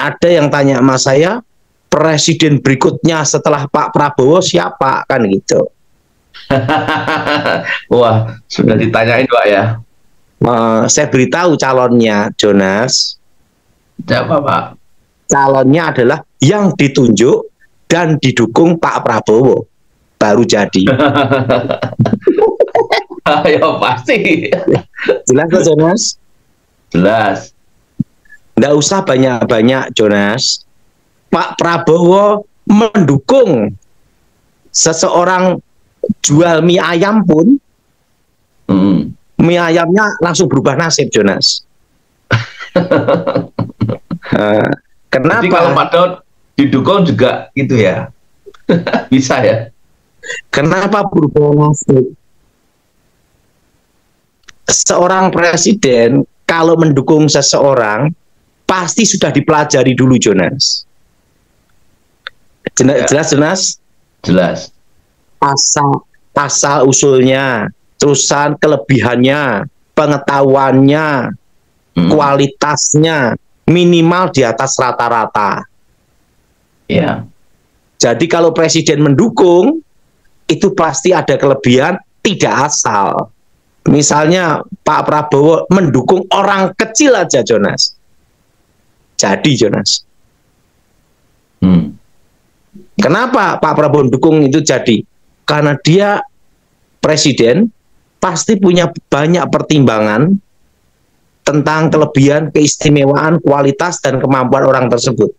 ada yang tanya sama saya, presiden berikutnya setelah Pak Prabowo siapa, kan gitu. Wah, sudah ditanyain Pak ya. Saya beritahu calonnya, Jonas. Siapa Pak? Calonnya adalah yang ditunjuk dan didukung Pak Prabowo, baru jadi. Ayo pasti. Jelas kok, Jonas? Jelas. Nggak usah banyak-banyak, Jonas. Pak Prabowo mendukung seseorang jual mie ayam pun, mie ayamnya langsung berubah nasib, Jonas. Kenapa? Jadi kalau Pak Daud didukung juga gitu ya? Bisa ya? Kenapa berubah nasib? Seorang presiden kalau mendukung seseorang pasti sudah dipelajari dulu, Jonas. Jelas, Jonas? Jelas. Asal usulnya, terusan kelebihannya, pengetahuannya, kualitasnya minimal di atas rata-rata. Ya. Jadi kalau presiden mendukung, itu pasti ada kelebihan, tidak asal. Misalnya Pak Prabowo mendukung orang kecil aja, Jonas. Jadi, Jonas. Kenapa Pak Prabowo mendukung itu jadi? Karena dia presiden, pasti punya banyak pertimbangan tentang kelebihan, keistimewaan, kualitas, dan kemampuan orang tersebut.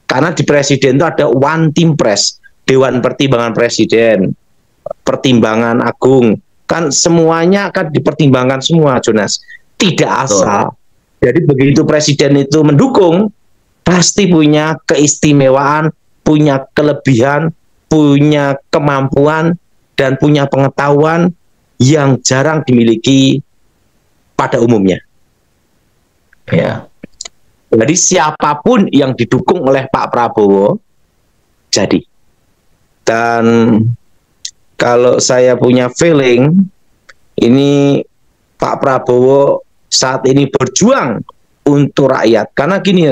Karena di presiden itu ada one team press, Dewan Pertimbangan Presiden, Pertimbangan Agung, kan semuanya akan dipertimbangkan semua, Jonas. Tidak asal. Jadi begitu presiden itu mendukung, pasti punya keistimewaan, punya kelebihan, punya kemampuan, dan punya pengetahuan yang jarang dimiliki pada umumnya. Ya. Jadi siapapun yang didukung oleh Pak Prabowo, jadi. Dan kalau saya punya feeling, ini Pak Prabowo saat ini berjuang untuk rakyat. Karena gini,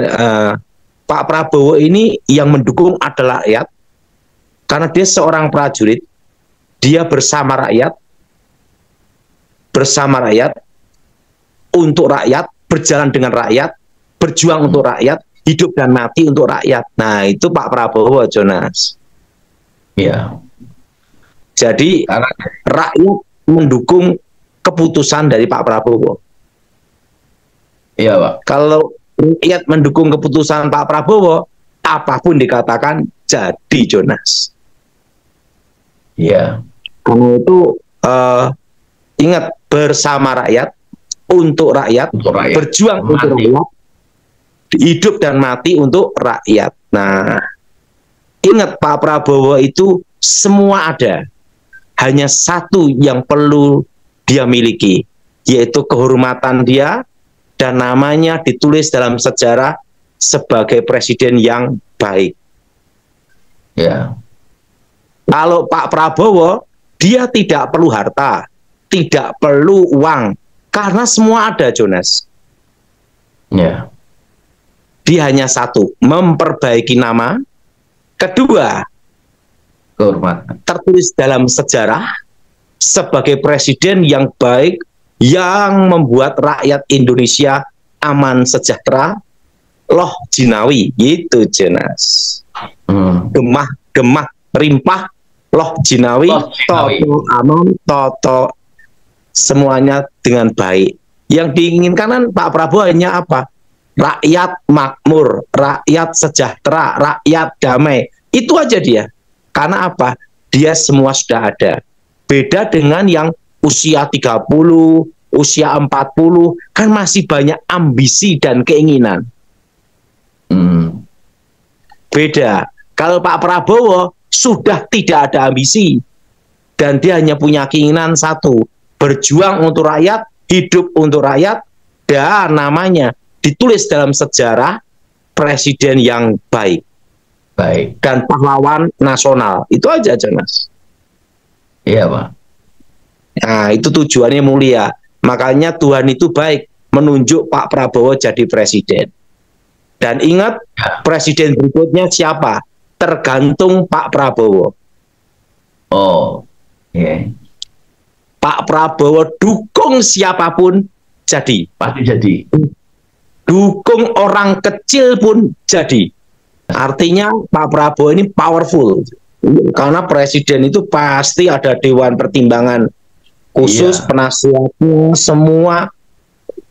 Pak Prabowo ini yang mendukung adalah rakyat. Karena dia seorang prajurit, dia bersama rakyat, untuk rakyat, berjalan dengan rakyat, berjuang untuk rakyat, hidup dan mati untuk rakyat. Nah, itu Pak Prabowo, Jonas. Ya. Jadi rakyat mendukung keputusan dari Pak Prabowo. Iya, Pak. Kalau rakyat mendukung keputusan Pak Prabowo, apapun dikatakan jadi, Jonas. Iya. Karena itu ingat, bersama rakyat, untuk rakyat, berjuang untuk rakyat, hidup dan mati untuk rakyat. Nah, ingat Pak Prabowo itu semua ada. Hanya satu yang perlu dia miliki, yaitu kehormatan dia dan namanya ditulis dalam sejarah sebagai presiden yang baik. Ya. Kalau Pak Prabowo, dia tidak perlu harta, tidak perlu uang, karena semua ada, Jonas. Ya. Dia hanya satu, memperbaiki nama. Kedua, kehormatan, tertulis dalam sejarah sebagai presiden yang baik, yang membuat rakyat Indonesia aman sejahtera, loh jinawi, gitu, Jonas. Gemah rimpah, loh jinawi, toto aman, toto semuanya dengan baik. Yang diinginkan kan Pak Prabowo hanya apa? Rakyat makmur, rakyat sejahtera, rakyat damai. Itu aja dia. Karena apa? Dia semua sudah ada. Beda dengan yang usia 30, usia 40, kan masih banyak ambisi dan keinginan. Beda. Kalau Pak Prabowo sudah tidak ada ambisi. Dan dia hanya punya keinginan satu. Berjuang untuk rakyat, hidup untuk rakyat, dan namanya ditulis dalam sejarah presiden yang baik. Baik. Dan pahlawan nasional. Itu aja, Jonas. Iya, Pak. Nah, itu tujuannya mulia. Makanya Tuhan itu baik menunjuk Pak Prabowo jadi presiden. Dan ingat, presiden berikutnya siapa? Tergantung Pak Prabowo. Oh, yeah. Pak Prabowo dukung siapapun jadi. Pasti jadi. Dukung orang kecil pun jadi. Artinya Pak Prabowo ini powerful. Karena presiden itu pasti ada dewan pertimbangan khusus, penasihatnya semua,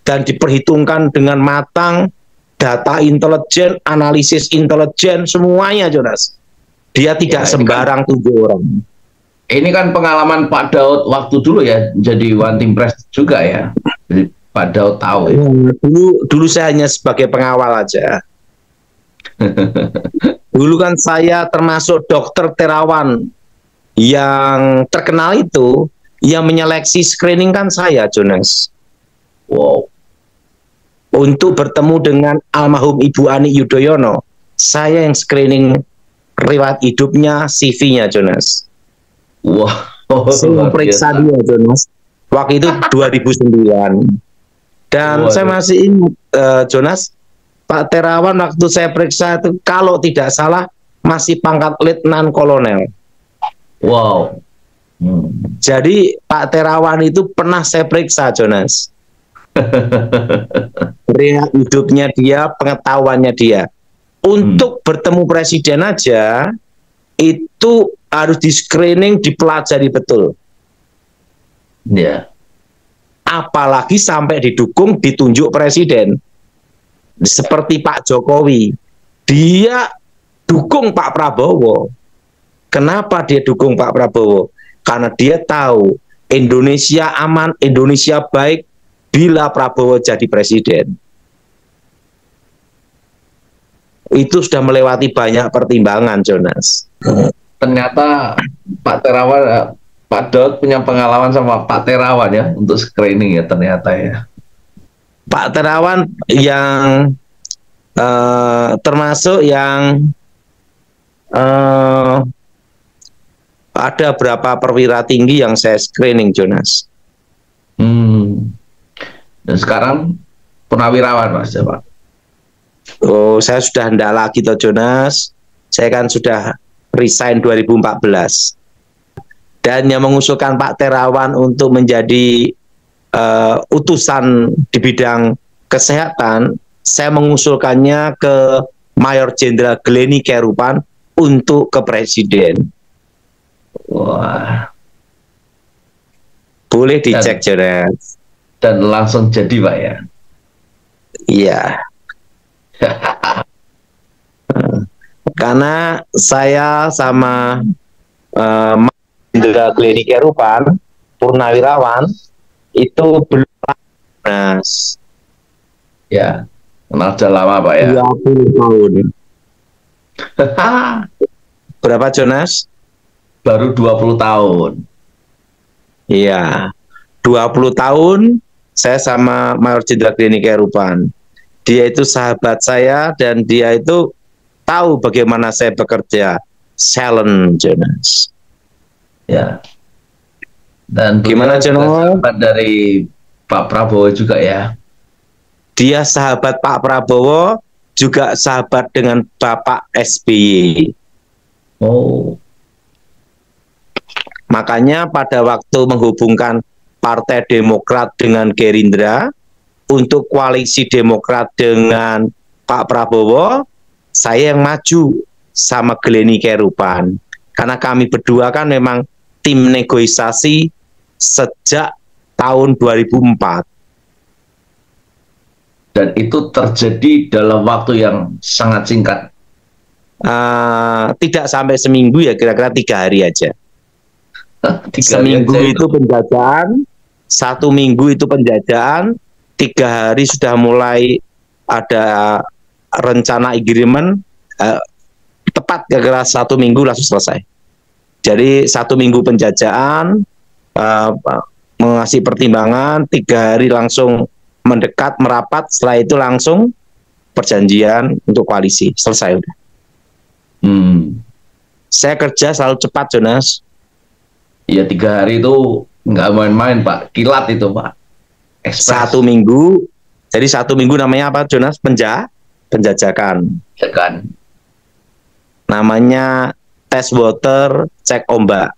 dan diperhitungkan dengan matang, data intelijen, analisis intelijen, semuanya, Jonas. Dia tidak sembarang tunjuk orang. Ini kan pengalaman Pak Daud waktu dulu ya, jadi one team press juga ya. Jadi Pak Daud tahu. Ya. Dulu saya hanya sebagai pengawal aja. Dulu kan saya termasuk dokter Terawan yang terkenal itu, yang menyeleksi screening kan saya, Jonas. Wow. Untuk bertemu dengan almarhum Ibu Ani Yudhoyono, saya yang screening riwayat hidupnya, CV-nya, Jonas. Wah, saya memeriksa dia, Jonas. Waktu itu 2009. Dan saya masih ingat, Jonas, Pak Terawan waktu saya periksa itu, kalau tidak salah, masih pangkat letnan kolonel. Wow. Jadi Pak Terawan itu pernah saya periksa, Jonas. Riwayat hidupnya dia, pengetahuannya dia. Untuk bertemu presiden aja, itu harus di screening, dipelajari betul. Ya. Apalagi sampai didukung, ditunjuk presiden. Seperti Pak Jokowi, dia dukung Pak Prabowo. Kenapa dia dukung Pak Prabowo? Karena dia tahu Indonesia aman, Indonesia baik bila Prabowo jadi presiden. Itu sudah melewati banyak pertimbangan, Jonas. Ternyata Pak Terawan, Pak Daud punya pengalaman sama Pak Terawan ya untuk screening ya ternyata ya. Pak Terawan yang termasuk yang ada berapa perwira tinggi yang saya screening, Jonas. Dan sekarang purnawirawan, Mas ya, Pak? Oh, saya sudah hendak lagi toh, Jonas. Saya kan sudah resign 2014. Dan yang mengusulkan Pak Terawan untuk menjadi utusan di bidang kesehatan, saya mengusulkannya ke Mayor Jenderal Gleni Kerupan untuk ke presiden. Wah. Boleh dicek, Jonas. Dan langsung jadi, Pak ya? Iya. Karena saya sama Jenderal Gleni Kerupan, purnawirawan, itu belum Mas. Ya, kenal sudah lama Pak ya. 20 tahun. Berapa, Jonas? Baru 20 tahun. Iya. 20 tahun saya sama Mayor Jenderal Gleni Kerupan. Dia itu sahabat saya dan dia itu tahu bagaimana saya bekerja. Silent, Jonas. Ya. Dan gimana, Jonas? Sahabat dari Pak Prabowo juga ya. Dia sahabat Pak Prabowo, juga sahabat dengan Bapak SBY. Oh. Makanya pada waktu menghubungkan Partai Demokrat dengan Gerindra untuk koalisi Demokrat dengan Pak Prabowo, saya yang maju sama Gleni Kerupan. Karena kami berdua kan memang tim negosiasi sejak tahun 2004. Dan itu terjadi dalam waktu yang sangat singkat. Tidak sampai seminggu ya, kira-kira 3 hari aja. Seminggu itu penjajahan, 1 minggu itu penjajahan, 3 hari sudah mulai ada rencana agreement, tepat kira-kira 1 minggu langsung selesai. Jadi 1 minggu penjajahan, mengasih pertimbangan, 3 hari langsung mendekat, merapat, setelah itu langsung perjanjian untuk koalisi, selesai udah. Saya kerja selalu cepat, Jonas. Iya, 3 hari itu nggak main-main, Pak. Kilat itu, Pak. Express. 1 minggu, jadi 1 minggu namanya apa, Jonas? penjajakan. Ya kan. Namanya tes water, cek ombak.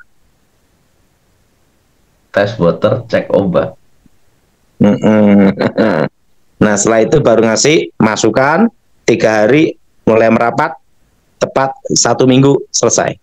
Tes water, cek ombak. Mm-mm. Nah, setelah itu baru ngasih masukan 3 hari mulai merapat, tepat 1 minggu selesai.